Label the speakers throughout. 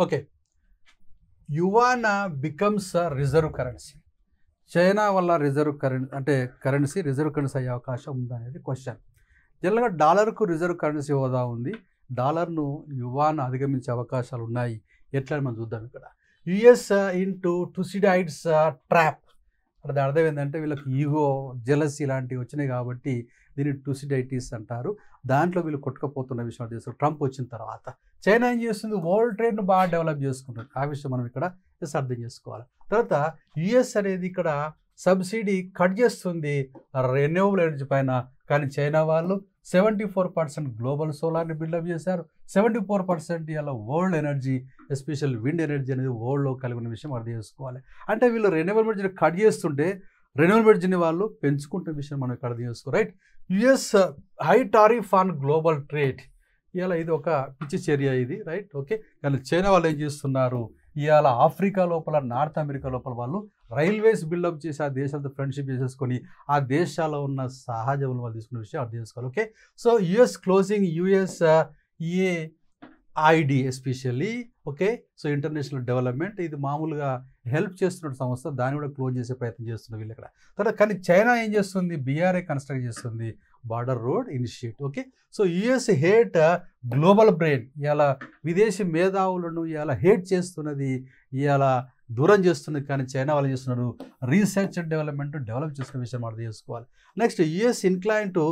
Speaker 1: Okay. Yuan becomes reserve currency. China వల్ల reserve currency reserve currency అయ్యే అవకాశం ఉందనేది క్వశ్చన్. జనరల్గా డాలర్కు రిజర్వ్ కరెన్సీ హోదా ఉంది. డాలర్ను యువాన్ అధిగమించే అవకాశాలు ఉన్నాయి. ఎట్లా అని మనం చూద్దాం. ఇక్కడ యుఎస్ ఇంటూ టుసిడైడ్స్ ట్రాప్. అంటే దాని అర్థం ఏంటంటే వీళ్ళకి ఈగో, జెలసీ ఇలాంటివి వచ్చినాయి కాబట్టి దీన్ని టుసిడైటిస్ అంటారు. దాంట్లో వీళ్ళు కొట్టుకుపోతున్న విషయం తెలుసు. ట్రంప్ వచ్చిన తర్వాత చైనా ఏం చేస్తుంది, వరల్డ్ ట్రేడ్ను బాగా డెవలప్ చేసుకుంటుంది. ఆ విషయం మనం ఇక్కడ అర్థం చేసుకోవాలి. తర్వాత యుఎస్ అనేది ఇక్కడ సబ్సిడీ కట్ చేస్తుంది రెన్యూవబుల్ ఎనర్జీ పైన. కానీ చైనా వాళ్ళు 74% గ్లోబల్ సోలార్ని బిల్డప్ చేశారు. 74% ఇలా world energy, especial wind energy అనేది వరల్డ్లో కలిగి ఉన్న విషయం అర్థం చేసుకోవాలి. అంటే వీళ్ళు రెన్యూవబుల్ ఎనర్జీని కట్ చేస్తుంటే రెన్యూవబుల్ ఎనర్జీని వాళ్ళు పెంచుకుంటున్న విషయం మనం ఇక్కడ అర్థం చేసుకోవాలి. Right. US high tariff on global trade. ఇవాళ ఇది ఒక పిచ్చి చర్య ఇది. రైట్. ఓకే. కానీ చైనా వాళ్ళు ఏం చేస్తున్నారు, ఇవాళ ఆఫ్రికా లోపల, నార్త్ అమెరికా లోపల వాళ్ళు రైల్వేస్ బిల్డప్ చేసి ఆ దేశాలతో ఫ్రెండ్షిప్ చేసేసుకొని ఆ దేశాల్లో ఉన్న సహజ వాళ్ళు తీసుకునే విషయం అర్థం చేసుకోవాలి. Okay. So US closing USAID especially. Okay. So international development ఇది మామూలుగా హెల్ప్ చేస్తున్న సంస్థ, దాన్ని కూడా క్లోజ్ చేసే ప్రయత్నం చేస్తున్న వీళ్ళు ఇక్కడ. తర్వాత కానీ చైనా ఏం చేస్తుంది, BRI కన్స్ట్రక్ట్ చేస్తుంది, border road initiative. Okay. So US hate global brain. ఇవాళ విదేశీ మేధావులను ఇవాళ హేట్ చేస్తున్నది, ఇవాళ దూరం చేస్తున్నది. కానీ చైనా వాళ్ళు చేస్తున్నారు రీసెర్చ్ అండ్ డెవలప్ చేస్తున్న విషయం అర్థం చేసుకోవాలి. Next US incline to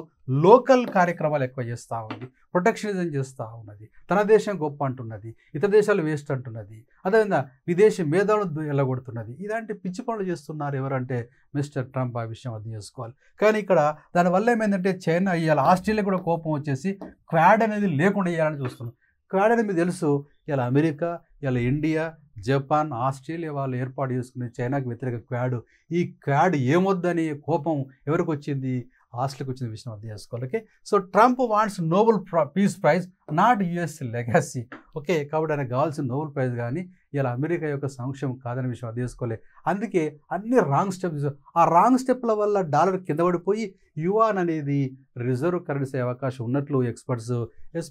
Speaker 1: local కార్యక్రమాలు ఎక్కువ చేస్తూ ఉంది, ప్రొటెక్షనిజం చేస్తూ ఉన్నది, తన దేశం గొప్ప అంటున్నది, ఇతర దేశాలు వేస్ట్ అంటున్నది, అదేవిధంగా విదేశీ మేధావులు వెళ్ళగొడుతున్నది. ఇలాంటి పిచ్చి పనులు చేస్తున్నారు ఎవరంటే మిస్టర్ ట్రంప్. ఆ విషయం అర్థం చేసుకోవాలి. కానీ ఇక్కడ దానివల్ల ఏమైందంటే చైనా ఇవాళ ఆస్ట్రేలియా కూడా కోపం వచ్చేసి క్వాడ్ అనేది లేకుండా చేయాలని చూస్తున్నాం. క్వాడ్ అనేది మీకు తెలుసు, ఇలా అమెరికా, ఇలా ఇండియా, జపాన్, ఆస్ట్రేలియా వాళ్ళు ఏర్పాటు చేసుకునే చైనాకు వ్యతిరేక క్వాడ్. ఈ క్వాడ్ ఏమొద్దని కోపం ఎవరికి వచ్చింది, ఆస్ట్రేలియాకి వచ్చిన విషయం అర్థం చేసుకోవాలి. Okay. So Trump wants Nobel peace prize, not US legacy. Okay. కాబట్టి ఆయనకు కావాల్సిన నోబెల్ ప్రైజ్ కానీ ఇలా అమెరికా యొక్క సంక్షేమం కాదనే విషయం అర్థం చేసుకోలే. అందుకే అన్ని రాంగ్ స్టెప్స్. ఆ రాంగ్ స్టెప్ల వల్ల డాలర్ కింద పడిపోయి యువాన్ అనేది రిజర్వ్ కరెన్సీ అవకాశం ఉన్నట్లు ఎక్స్పర్ట్స్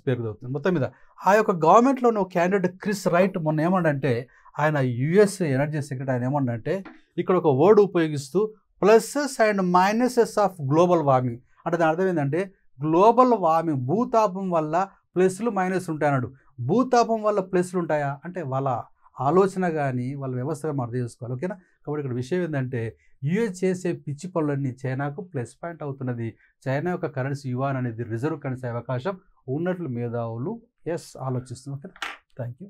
Speaker 1: పెరుగుతుంది. మొత్తం మీద ఆ యొక్క గవర్నమెంట్లో ఉన్న క్యాండిడేట్ క్రిస్ రైట్ మొన్న ఏమన్నంటే, ఆయన యుఎస్ ఎనర్జీ సెక్రటరీ, ఆయన ఏమన్నంటే ఇక్కడ ఒక వర్డ్ ఉపయోగిస్తూ pluses and minuses of global warming. అంటే దాని అర్థం ఏంటంటే గ్లోబల్ వార్మింగ్, భూతాపం వల్ల ప్లస్లు మైనస్ ఉంటాయి అన్నాడు. భూతాపం వల్ల ప్లస్లు ఉంటాయా అంటే వాళ్ళ ఆలోచన కానీ వాళ్ళ వ్యవస్థగా మనం అర్థం చేసుకోవాలి. ఓకేనా. కాబట్టి ఇక్కడ విషయం ఏంటంటే యుఎస్ చేసే పిచ్చి పనులన్నీ చైనాకు ప్లస్ పాయింట్ అవుతున్నది. చైనా యొక్క కరెన్సీ యువాన్ అనేది రిజర్వ్ కరెన్సీ అవకాశం ఉన్నట్లు మేధావులు ఆలోచిస్తున్నారు. ఓకేనా. Thank you.